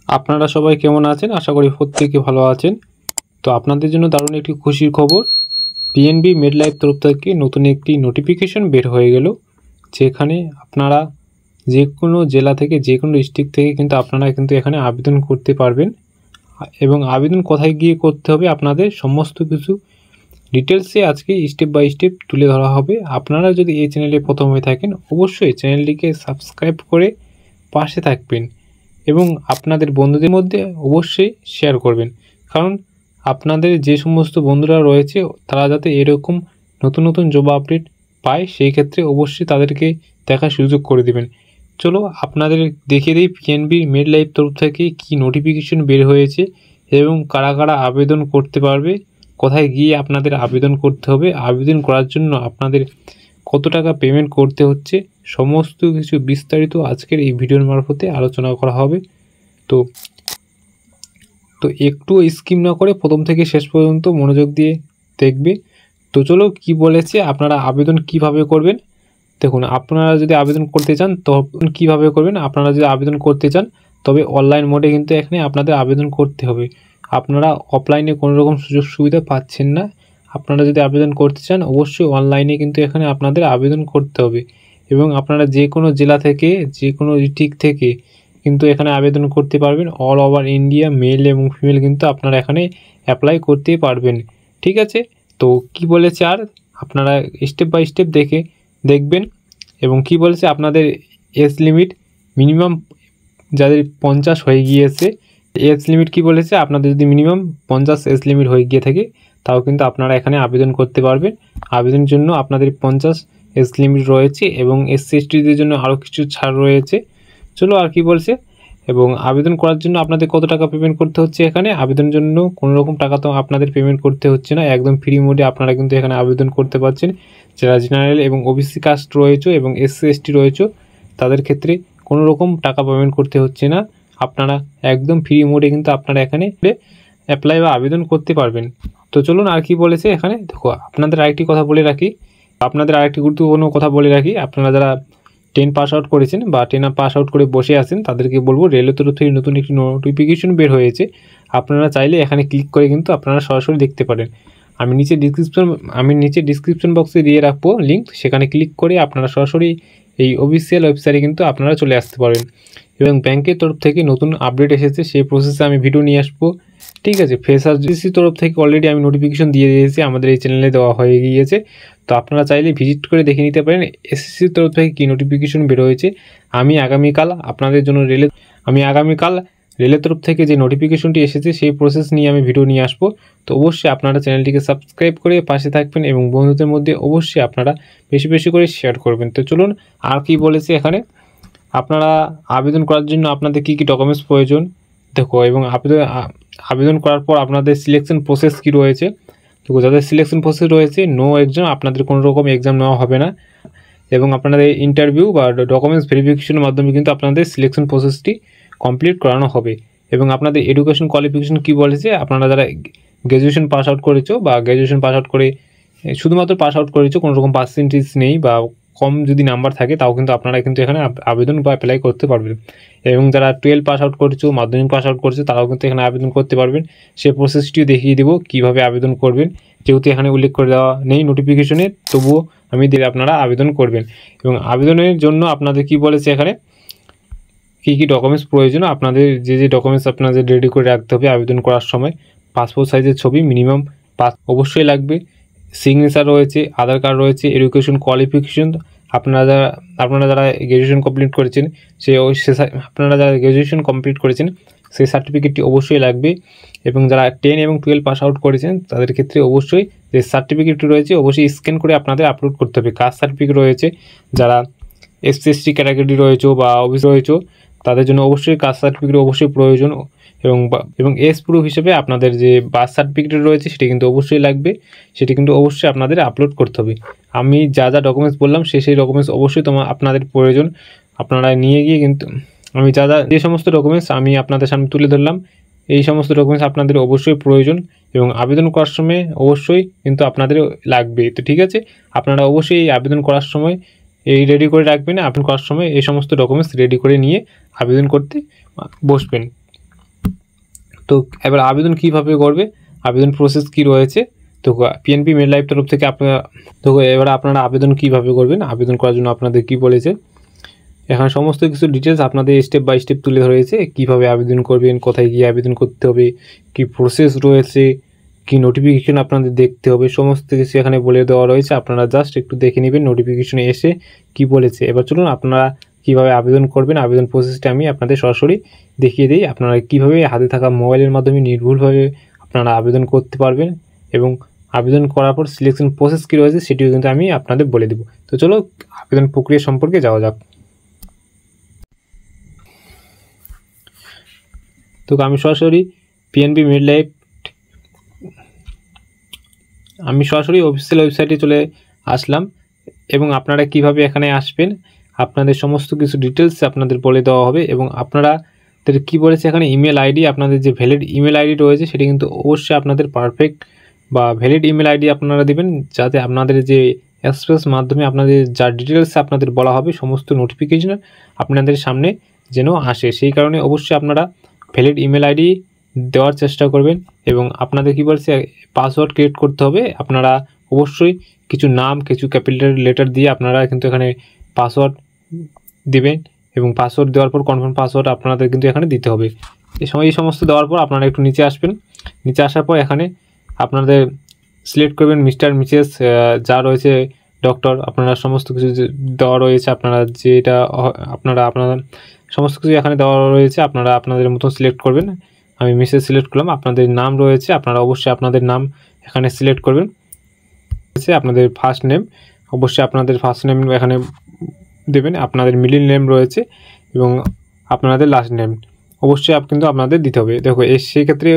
আপনারা সবাই কেমন আছেন? আশা করি প্রত্যেকে ভালো আছেন। তো আপনাদের জন্য দারুণ একটি খুশির খবর। পিএনবি মেডলাইফ তরফ থেকে নতুন একটি নোটিফিকেশন বের হয়ে গেল, যেখানে আপনারা যে কোনো জেলা থেকে, যে কোনো ডিস্ট্রিক্ট থেকে কিন্তু আপনারা কিন্তু এখানে আবেদন করতে পারবেন। এবং আবেদন কোথায় গিয়ে করতে হবে আপনাদের সমস্ত কিছু ডিটেলসে আজকে স্টেপ বাই স্টেপ তুলে ধরা হবে। আপনারা যদি এই চ্যানেলে প্রথম হয়ে থাকেন, অবশ্যই চ্যানেলটিকে সাবস্ক্রাইব করে পাশে থাকবেন এবং আপনাদের বন্ধুদের মধ্যে অবশ্যই শেয়ার করবেন, কারণ আপনাদের যে সমস্ত বন্ধুরা রয়েছে তারা যাতে এরকম নতুন নতুন জব আপডেট পায়, সেই ক্ষেত্রে অবশ্যই তাদেরকে দেখার সুযোগ করে দেবেন। চলো আপনাদের দেখিয়ে দিই পিএনবি মেডলাইফ তরফ থেকে কি নোটিফিকেশন বের হয়েছে এবং কারা কারা আবেদন করতে পারবে, কোথায় গিয়ে আপনাদের আবেদন করতে হবে, আবেদন করার জন্য আপনাদের কত টাকা পেমেন্ট করতে হচ্ছে, সমস্ত কিছু বিস্তারিত আজকের এই ভিডিওর মারফতে আলোচনা করা হবে। তো তো একটু স্কিপ না করে প্রথম থেকে শেষ পর্যন্ত মনোযোগ দিয়ে দেখবে। তো চলো কি বলেছে, আপনারা আবেদন কিভাবে করবেন। দেখুন, আপনারা যদি আবেদন করতে চান তখন কিভাবে করবেন। আপনারা যদি আবেদন করতে চান তবে অনলাইন মোডে কিন্তু এখানে আপনাদের আবেদন করতে হবে। আপনারা অফলাইনে কোনো রকম সুযোগ সুবিধা পাচ্ছেন না। আপনারা যদি আবেদন করতে চান অবশ্যই অনলাইনে কিন্তু এখানে আপনাদের আবেদন করতে হবে এবং আপনারা যে কোনো জেলা থেকে, যে কোনো ডিস্ট্রিক্ট থেকে কিন্তু এখানে আবেদন করতে পারবেন। অল ওভার ইন্ডিয়া মেল এবং ফিমেল কিন্তু আপনারা এখানে অ্যাপ্লাই করতে পারবেন। ঠিক আছে, তো কি বলেছে আর আপনারা স্টেপ বাই স্টেপ দেখবেন। এবং কি বলেছে, আপনাদের এজ লিমিট মিনিমাম যাদের 50 হয়ে গিয়েছে, এজ লিমিট কি বলেছে, আপনাদের যদি মিনিমাম 50 এজ লিমিট হয়ে গিয়ে থাকে তাও কিন্তু আপনারা এখানে আবেদন করতে পারবেন। আবেদনের জন্য আপনাদের 50 এজ লিমিট রয়েছে এবং এসসি এসটিদের জন্য আরও কিছু ছাড় রয়েছে। চলো আর কি বলছে, এবং আবেদন করার জন্য আপনাদের কত টাকা পেমেন্ট করতে হচ্ছে। এখানে আবেদনের জন্য কোনো রকম টাকা তো আপনাদের পেমেন্ট করতে হচ্ছে না, একদম ফ্রি মোডে আপনারা কিন্তু এখানে আবেদন করতে পারছেন। যারা জেনারেল এবং ওবিসি কাস্ট রয়েছে এবং এসসি এসটি রয়েছে তাদের ক্ষেত্রে কোনো রকম টাকা পেমেন্ট করতে হচ্ছে না। আপনারা একদম ফ্রি মোডে কিন্তু আপনারা এখানে অ্যাপ্লাই বা আবেদন করতে পারবেন। তো চলুন আর কি বলেছে এখানে। দেখো, আপনাদের আরেকটি কথা বলে রাখি, গুরুত্বপূর্ণ কথা বলে রাখি। আপনারা যারা 10 পাস আউট করেছেন বা 10 পাস আউট করে বসে আছেন তাদেরকে বলবো, রেলের তরফ থেকে নতুন একটি নোটিফিকেশন বের হয়েছে। আপনারা চাইলে এখানে ক্লিক করে কিন্তু আপনারা সরাসরি দেখতে পারেন। আমি নিচে ডিসক্রিপশন বক্সে দিয়ে রাখবো লিঙ্ক, সেখানে ক্লিক করে আপনারা সরাসরি এই অফিসিয়াল ওয়েবসাইটে কিন্তু আপনারা চলে আসতে পারেন। এবং ব্যাংকের তরফ থেকে নতুন আপডেট এসেছে, সেই প্রসেসে আমি ভিডিও নিয়ে আসবো। ঠিক আছে, ফ্রেশার্স তরফ থেকে অলরেডি আমি নোটিফিকেশন দিয়ে দিয়েছি, আমাদের এই চ্যানেলে দেওয়া হয়ে গিয়েছে। তো আপনারা চাইলে ভিজিট করে দেখে নিতে পারেন এসএসসির তরফ থেকে কী নোটিফিকেশন বের হয়েছে। আমি আগামীকাল আপনাদের জন্য রেলের তরফ থেকে যে নোটিফিকেশনটি এসেছে সেই প্রসেস নিয়ে আমি ভিডিও নিয়ে আসবো। তো অবশ্যই আপনারা চ্যানেলটিকে সাবস্ক্রাইব করে পাশে থাকবেন এবং বন্ধুদের মধ্যে অবশ্যই আপনারা বেশি বেশি করে শেয়ার করবেন। তো চলুন আর কি বলেছে এখানে, আপনারা আবেদন করার জন্য আপনাদের কী কী ডকুমেন্টস প্রয়োজন দেখো, এবং আবেদন করার পর আপনাদের সিলেকশন প্রসেস কী রয়েছে। তো যাদের সিলেকশন প্রসেস রয়েছে, নো এক্সাম, আপনাদের কোনো রকম এক্সাম নেওয়া হবে না এবং আপনাদের ইন্টারভিউ বা ডকুমেন্টস ভেরিফিকেশনের মাধ্যমে কিন্তু আপনাদের সিলেকশন প্রসেসটি কমপ্লিট করানো হবে। এবং আপনাদের এডুকেশন কোয়ালিফিকেশন কী বলেছে, আপনারা যারা গ্র্যাজুয়েশন পাস আউট করেছো বা গ্র্যাজুয়েশন পাস আউট করে শুধুমাত্র পাস আউট করেছো, কোনো রকম পার্সেন্টেজ নেই বা কম যদি নাম্বার থাকে তাও কিন্তু আপনারা কিন্তু এখানে আবেদন বা অ্যাপ্লাই করতে পারবেন। এবং যারা 12 পাস আউট করেছো, মাধ্যমিক পাস আউট করেছো, তারাও কিন্তু এখানে আবেদন করতে পারবেন। সেই প্রসেসটিও দেখিয়ে দেবো কীভাবে আবেদন করবেন, যেহেতু এখানে উল্লেখ করে দেওয়া নেই নোটিফিকেশনে, তবুও আমি দিলে আপনারা আবেদন করবেন। এবং আবেদনের জন্য আপনাদের কি বলেছে এখানে, কী কী ডকুমেন্টস প্রয়োজন, আপনাদের যে ডকুমেন্টস আপনাদের রেডি করে রাখতে হবে আবেদন করার সময়। পাসপোর্ট সাইজের ছবি মিনিমাম অবশ্যই লাগবে, সিগনেচার রয়েছে, আধার কার্ড রয়েছে, এডুকেশন কোয়ালিফিকেশন, আপনারা যারা গ্র্যাজুয়েশন কমপ্লিট করেছেন সেই সার্টিফিকেটটি অবশ্যই লাগবে। এবং যারা 10 এবং 12 পাস আউট করেছেন তাদের ক্ষেত্রে অবশ্যই যে সার্টিফিকেটটি রয়েছে অবশ্যই স্ক্যান করে আপনাদের আপলোড করতে হবে। কাস্ট সার্টিফিকেট রয়েছে, যারা এসসি এসটি ক্যাটাগরি রয়েছে বা ওবিসি রয়েছে তাদের জন্য অবশ্যই কাস্ট সার্টিফিকেট অবশ্যই প্রয়োজন। এবং এজ প্রুফ হিসেবে আপনাদের যে বার্থ সার্টিফিকেট রয়েছে সেটি কিন্তু অবশ্যই লাগবে, সেটি কিন্তু অবশ্যই আপনাদের আপলোড করতে হবে। আমি যা ডকুমেন্টস বললাম সেই ডকুমেন্টস অবশ্যই আপনাদের প্রয়োজন। আপনারা নিয়ে গিয়ে কিন্তু আমি যে সমস্ত ডকুমেন্টস আমি আপনাদের সামনে তুলে ধরলাম, এই সমস্ত ডকুমেন্টস আপনাদের অবশ্যই প্রয়োজন এবং আবেদন করার সময় অবশ্যই কিন্তু আপনাদের লাগবে। তো ঠিক আছে, আপনারা অবশ্যই এই আবেদন করার সময় এই রেডি করে রাখবেন। আবেদন করার সময় এই সমস্ত ডকুমেন্টস রেডি করে নিয়ে আবেদন করতে বসবেন। তো এবার আবেদন কিভাবে করবে, আবেদন প্রসেস কি রয়েছে, তো পিএনবি মেড লাইফ তরফ থেকে আপনারা, তো এবার আপনারা আবেদন কিভাবে করবেন, আবেদন করার জন্য আপনাদের কি বলেছে, এখানে সমস্ত কিছু ডিটেলস আপনাদের স্টেপ বাই স্টেপ তুলে ধরেছে, কিভাবে আবেদন করবেন, কোথায় গিয়ে আবেদন করতে হবে, কি প্রসেস রয়েছে, কি নোটিফিকেশন আপনাদের দেখতে হবে, সমস্ত কিছু এখানে বলে দেওয়া রয়েছে। আপনারা জাস্ট একটু দেখে নেবেন নোটিফিকেশনে এসে কি বলেছে। এবার চলুন আপনারা কিভাবে আবেদন করবেন, আবেদন প্রসেসটা আমি আপনাদের সরাসরি দেখিয়ে দিই। আপনারা কিভাবে হাতে থাকা মোবাইলের মাধ্যমে নির্ভুলভাবে আপনারা আবেদন করতে পারবেন এবং আবেদন করার পর সিলেকশন প্রসেস কী রয়েছে সেটিও কিন্তু আমি আপনাদের বলে দেবো। তো চলো আবেদন প্রক্রিয়া সম্পর্কে যাওয়া যাক। তো আমি সরাসরি পিএনবি মেড লাইফ অফিসিয়াল ওয়েবসাইটে চলে আসলাম এবং আপনারা কিভাবে এখানে আসবেন আপনাদের সমস্ত কিছু ডিটেলস আপনাদের বলে দেওয়া হবে এবং আপনাদের কি বলেছে এখানে ইমেল আইডি, আপনাদের যে ভ্যালিড ইমেল আইডি রয়েছে সেটি কিন্তু অবশ্যই আপনাদের পারফেক্ট বা ভ্যালিড ইমেল আইডি আপনারা দেবেন, যাতে আপনাদের যে এক্সপ্রেস মাধ্যমে আপনাদের যা ডিটেলস আপনাদের বলা হবে সমস্ত নোটিফিকেশন আপনাদের সামনে যেন আসে, সেই কারণে অবশ্যই আপনারা ভ্যালিড ইমেল আইডি দেওয়ার চেষ্টা করবেন। এবং আপনাদের কি বলছে পাসওয়ার্ড ক্রিয়েট করতে হবে, আপনারা অবশ্যই কিছু নাম কিছু ক্যাপিটাল লেটার দিয়ে আপনারা কিন্তু এখানে পাসওয়ার্ড দিবেন এবং পাসওয়ার্ড দেওয়ার পর কনফার্ম পাসওয়ার্ড আপনাদের কিন্তু এখানে দিতে হবে। এই সমস্ত দেওয়ার পর আপনারা একটু নিচে আসবেন, নিচে আসার পর এখানে আপনাদের সিলেক্ট করবেন মিস্টার মিসেস যা রয়েছে ডক্টর, আপনারা সমস্ত কিছু দেওয়া রয়েছে, আপনারা যেটা আপনারা সমস্ত কিছু এখানে দেওয়া রয়েছে, আপনারা আপনাদের মতো সিলেক্ট করবেন। আমি মিসেস সিলেক্ট করলাম। আপনাদের নাম রয়েছে, আপনারা অবশ্যই আপনাদের নাম এখানে সিলেক্ট করবেন। আপনাদের ফার্স্ট নেম অবশ্যই আপনাদের ফার্স্ট নেম এখানে দেবেন, আপনাদের মিডল নেম রয়েছে এবং আপনাদের লাস্ট নেম অবশ্যই কিন্তু আপনাদের দিতে হবে। দেখো সেই ক্ষেত্রে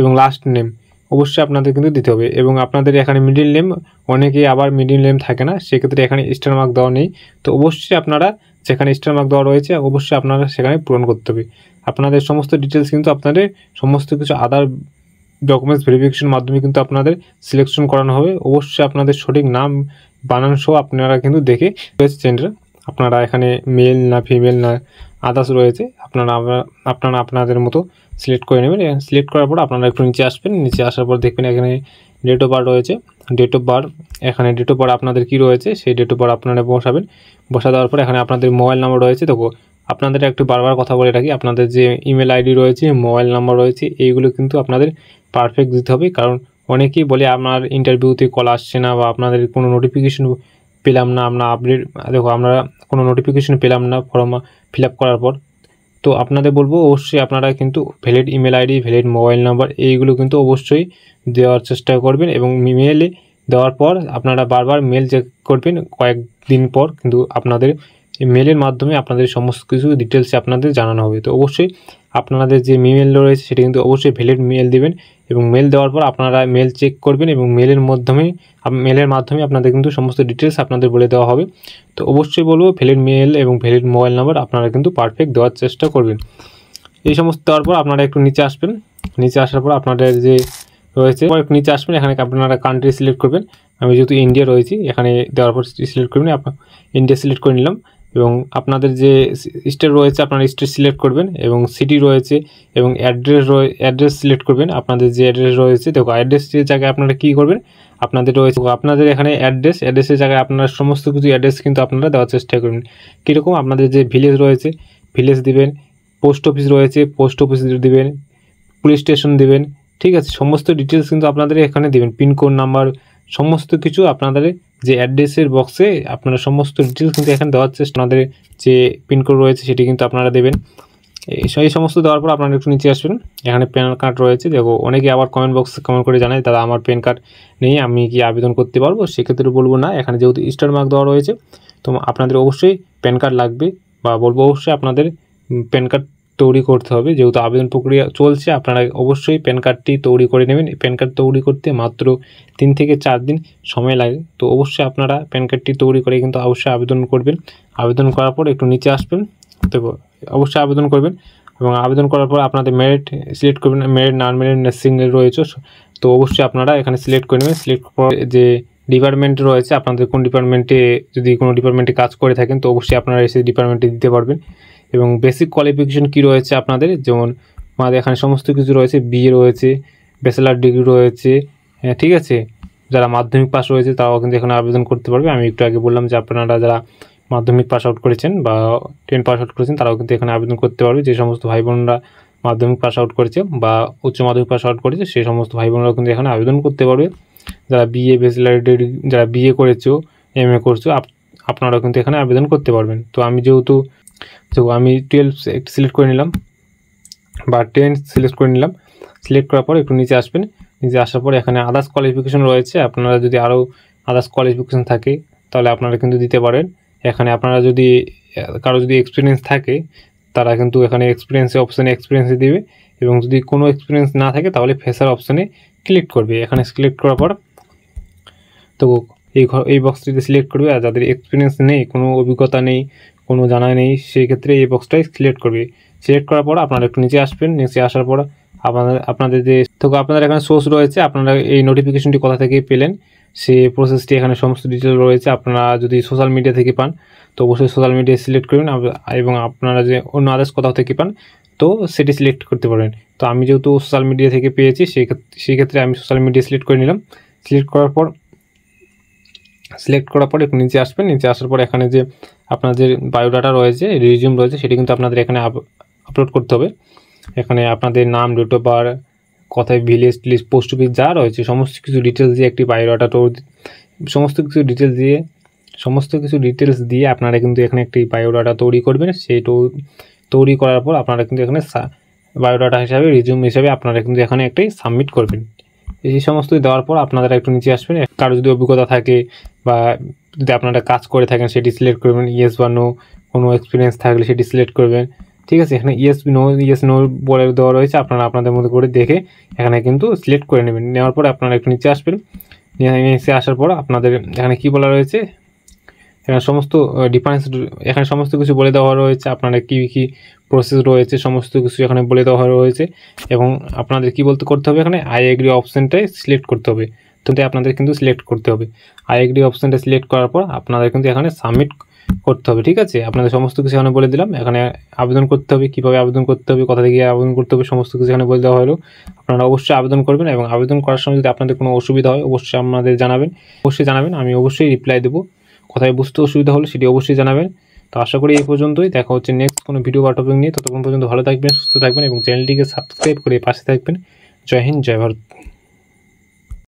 এবং লাস্ট নেম অবশ্যই আপনাদের কিন্তু দিতে হবে এবং আপনাদের এখানে মিডল নেম অনেকে আবার মিডল নেম থাকে না, সেক্ষেত্রে এখানে স্টার মার্ক দেওয়া নেই, তো অবশ্যই আপনারা যেখানে স্টার মার্ক দেওয়া রয়েছে অবশ্যই আপনারা সেখানে পূরণ করতে হবে। আপনাদের সমস্ত ডিটেলস কিন্তু আপনাদের সমস্ত কিছু আদার ডকুমেন্টস ভেরিফিকেশন মাধ্যমে কিন্তু আপনাদের সিলেকশন করানো হবে। অবশ্যই আপনাদের সঠিক নাম বানান সহ আপনারা কিন্তু দেখে জেন্ডার আপনারা এখানে মেল না ফিমেল না আদার্স রয়েছে আপনারা আপনাদের মতো সিলেক্ট করে নেবেন। সিলেক্ট করার পর আপনারা একটু নিচে আসবেন, নিচে আসার পর দেখবেন এখানে ডেট অফ বার্থ রয়েছে, ডেট অফ বার্থ এখানে ডেট অফ বার্থ আপনাদের কী রয়েছে সেই ডেট অফ বার্থ আপনারা বসাবেন। বসা দেওয়ার পর এখানে আপনাদের মোবাইল নাম্বার রয়েছে। দেখো আপনাদের একটু বারবার কথা বলে রাখি, আপনাদের যে ইমেল আইডি রয়েছে মোবাইল নাম্বার রয়েছে এইগুলো কিন্তু আপনাদের পারফেক্ট দিতে হবে, কারণ অনেকেই বলে আপনার ইন্টারভিউতে কল আসছে না বা আপনাদের কোনো নোটিফিকেশন পেলাম না, আমরা আপডেট দেখো আমরা কোনো নোটিফিকেশন পেলাম না ফর্ম ফিল আপ করার পর, তো আপনাদের বলবো অবশ্যই আপনারা কিন্তু valid email ID valid mobile number এইগুলো কিন্তু অবশ্যই দেওয়ার চেষ্টা করবেন এবং মেলে দেওয়ার পর আপনারা বারবার মেল চেক করবেন কয়েকদিন পর, কিন্তু আপনাদের মেলের মাধ্যমে আপনাদের সমস্ত কিছু ডিটেলস আপনাদের জানানো হবে। তো অবশ্যই আপনাদের যে মেল রয়েছে সেটা কিন্তু অবশ্যই ভ্যালিড মেল দেবেন এবং মেল দেওয়ার পর আপনারা মেল চেক করবেন এবং মেলের মাধ্যমে আপনাদের কিন্তু সমস্ত ডিটেলস আপনাদের বলে দেওয়া হবে। তো অবশ্যই বলবো ভ্যালিড মেল এবং ভ্যালিড মোবাইল নাম্বার আপনারা কিন্তু পারফেক্ট দেওয়ার চেষ্টা করবেন। এই সমস্ত দেওয়ার পর আপনারা একটু নিচে আসবেন, নিচে আসার পর আপনাদের যে রয়েছে একটু নিচে আসবেন, এখানে আপনারা কান্ট্রি সিলেক্ট করবেন। আমি যেহেতু ইন্ডিয়া রয়েছি এখানে দেওয়ার পর সিলেক্ট করবেন, ইন্ডিয়া সিলেক্ট করে নিলাম এবং আপনাদের যে স্টেট রয়েছে আপনারা স্টেট সিলেক্ট করবেন এবং সিটি রয়েছে এবং অ্যাড্রেস সিলেক্ট করবেন। আপনাদের যে অ্যাড্রেস রয়েছে দেখো অ্যাড্রেসের জায়গায় আপনারা কী করবেন, আপনাদের রয়েছে আপনাদের এখানে অ্যাড্রেসের জায়গায় আপনারা সমস্ত কিছু অ্যাড্রেস কিন্তু আপনারা দেওয়ার চেষ্টা করবেন। কীরকম আপনাদের যে ভিলেজ রয়েছে ভিলেজ দিবেন, পোস্ট অফিস রয়েছে পোস্ট অফিস দিবেন, পুলিশ স্টেশন দিবেন, ঠিক আছে, সমস্ত ডিটেলস কিন্তু আপনাদের এখানে দেবেন, পিনকোড নাম্বার সমস্ত কিছু আপনাদের যে অ্যাড্রেসের বক্সে আপনারা সমস্ত ডিটেলস কিন্তু এখানে দেওয়ার চেষ্টা, আপনাদের যে পিনকোড রয়েছে সেটি কিন্তু আপনারা দেবেন। এই সমস্ত দেওয়ার পর আপনারা একটু নিচে আসবেন, এখানে প্যান কার্ড রয়েছে। দেখো অনেকে আবার কমেন্ট বক্সে কমেন্ট করে জানায় দাদা আমার প্যান কার্ড নেই আমি কি আবেদন করতে পারবো, সেক্ষেত্রে বলবো না, এখানে যেহেতু স্টার মার্ক দেওয়া রয়েছে তো আপনাদের অবশ্যই প্যান কার্ড লাগবে বা বলবো অবশ্যই আপনাদের প্যান কার্ড তৈরি করতে হবে, যেহেতু আবেদন প্রক্রিয়া চলছে আপনারা অবশ্যই প্যান কার্ডটি তৈরি করে নেবেন। প্যান কার্ড তৈরি করতে মাত্র 3 থেকে 4 দিন সময় লাগে, তো অবশ্যই আপনারা প্যান কার্ডটি তৈরি করে কিন্তু অবশ্যই আবেদন করবেন। আবেদন করার পর একটু নিচে আসবেন, তো অবশ্যই আবেদন করবেন এবং আবেদন করার পর আপনাদের মেরিট সিলেক্ট করবেন, মেরিট নন মেরিট সিঙ্গেল রয়েছে তো অবশ্যই আপনারা এখানে সিলেক্ট করে নেবেন। সিলেক্ট করার যে ডিপার্টমেন্ট রয়েছে আপনাদের কোন ডিপার্টমেন্টে যদি কোনো ডিপার্টমেন্টে কাজ করে থাকেন তো অবশ্যই আপনারা সেই ডিপার্টমেন্টে দিতে পারবেন এবং বেসিক কোয়ালিফিকেশন কি রয়েছে আপনাদের, যেমন আমাদের এখানে সমস্ত কিছু রয়েছে, বিএ রয়েছে, ব্যাচেলার ডিগ্রি রয়েছে, ঠিক আছে। যারা মাধ্যমিক পাস রয়েছে তারাও কিন্তু এখানে আবেদন করতে পারবে। আমি একটু আগে বললাম যে আপনারা যারা মাধ্যমিক পাস আউট করেছেন বা 10 পাস আউট করেছেন তারাও কিন্তু এখানে আবেদন করতে পারবে। যে সমস্ত ভাই বোনরা মাধ্যমিক পাস আউট করেছে বা উচ্চ মাধ্যমিক পাস আউট করেছে সেই সমস্ত ভাই বোনরাও কিন্তু এখানে আবেদন করতে পারবে। যারা বিএ ব্যাচেলার ডিগ্রি, যারা বিএ করেছো, এমএ করছো, আপনারাও কিন্তু এখানে আবেদন করতে পারবেন। তো আমি যেহেতু আমি 12 সিলেক্ট করে নিলাম বা 10 সিলেক্ট করে নিলাম। সিলেক্ট করার পর একটু নিচে আসবেন, নিচে আসার পর এখানে আদার্স কোয়ালিফিকেশন রয়েছে। আপনারা যদি আরও আদার্স কোয়ালিফিকেশন থাকে তাহলে আপনারা কিন্তু দিতে পারেন। এখানে আপনারা যদি কারো যদি এক্সপিরিয়েন্স থাকে তারা কিন্তু এখানে এক্সপিরিয়েন্সের অপশানে এক্সপিরিয়েন্সে দিবে, এবং যদি কোনো এক্সপিরিয়েন্স না থাকে তাহলে ফ্রেশার অপশানে ক্লিক করবে। এখানে সিলেক্ট করার পর তো এই বক্সটিতে সিলেক্ট করবে। আর যাদের এক্সপিরিয়েন্স নেই, কোনো অভিজ্ঞতা নেই, কোনো জানা নেই, সেই ক্ষেত্রে এই বক্সটাই সিলেক্ট করবে। সিলেক্ট করার পর আপনারা একটু নিচে আসবেন, নিচে আসার পর আপনাদের যে আপনাদের এখানে সোর্স রয়েছে, আপনারা এই নোটিফিকেশনটি কোথা থেকে পেলেন সেই প্রসেসটি এখানে সমস্ত ডিটেল রয়েছে। আপনারা যদি সোশ্যাল মিডিয়া থেকে পান তো অবশ্যই সোশ্যাল মিডিয়া সিলেক্ট করবেন, এবং আপনারা যে অন্য আদার্স কোথাও থেকে পান তো সেটি সিলেক্ট করতে পারবেন। তো আমি যেহেতু সোশ্যাল মিডিয়া থেকে পেয়েছি সেই ক্ষেত্রে আমি সোশ্যাল মিডিয়া সিলেক্ট করে নিলাম। সিলেক্ট করার পর একটু নিচে আসবেন, নিচে আসার পর এখানে যে আপনাদের বায়োডাটা রয়েছে, রিজিউম রয়েছে, সেটি কিন্তু আপনাদের এখানে আপলোড করতে হবে। এখানে আপনাদের নাম, ডেট অফ বার্থ, কোথায় ভিলেজ, পোস্ট অফিস যা রয়েছে সমস্ত কিছু ডিটেলস দিয়ে একটি বায়োডাটা সমস্ত কিছু ডিটেলস দিয়ে আপনারা কিন্তু এখানে একটি বায়োডাটা তৈরি করবেন। সেই তৈরি করার পর আপনারা কিন্তু এখানে বায়োডাটা হিসাবে, রিজিউম হিসাবে আপনারা কিন্তু এখানে একটাই সাবমিট করবেন। এই সমস্ত দেওয়ার পর আপনারা একটু নিচে আসবেন। কারো যদি অভিজ্ঞতা থাকে বা যদি আপনারা কাজ করে থাকেন সেটি সিলেক্ট করবেন, ইয়েস বা নো। কোনো এক্সপিরিয়েন্স থাকলে সেটি সিলেক্ট করবেন, ঠিক আছে। এখানে ইয়েস নো বলে দেওয়া রয়েছে, আপনারা আপনাদের মধ্যে করে দেখে এখানে কিন্তু সিলেক্ট করে নেবেন। নেওয়ার পর আপনারা একটু নিচে আসবেন, নিচে আসার পর আপনাদের এখানে কি বলা রয়েছে, এখানে সমস্ত ডিফারেন্স, এখানে সমস্ত কিছু বলে দেওয়া রয়েছে। আপনারা কী প্রসেস রয়েছে সমস্ত কিছু এখানে বলে দেওয়া রয়েছে, এবং আপনাদের কি করতে হবে, এখানে আই এগ্রি অপশানটাই সিলেক্ট করতে হবে। তো আপনাদের কিন্তু সিলেক্ট করতে হবে আই এগ্রি অপশানটা সিলেক্ট করার পর আপনাদের কিন্তু এখানে সাবমিট করতে হবে, ঠিক আছে। আপনাদের সমস্ত কিছু এখানে বলে দিলাম। এখানে আবেদন করতে হবে, কীভাবে আবেদন করতে হবে, কোথা থেকে আবেদন করতে হবে, সমস্ত কিছু এখানে বলে দেওয়া হলো। আপনারা অবশ্যই আবেদন করবেন, এবং আবেদন করার সময় যদি আপনাদের কোনো অসুবিধা হয় অবশ্যই আমাদের জানাবেন, আমি অবশ্যই রিপ্লাই দেবো। কোথায় বুঝতে অসুবিধা হলো সেটি অবশ্যই জানাবেন। তো আশা করি এই পর্যন্তই, দেখা হচ্ছে নেক্সট কোনো ভিডিও বা টপিক নিয়ে। ততক্ষণ পর্যন্ত ভালো থাকবেন, সুস্থ থাকবেন, এবং চ্যানেলটিকে সাবস্ক্রাইব করে পাশে থাকবেন। জয় হিন্দ, জয় ভারত।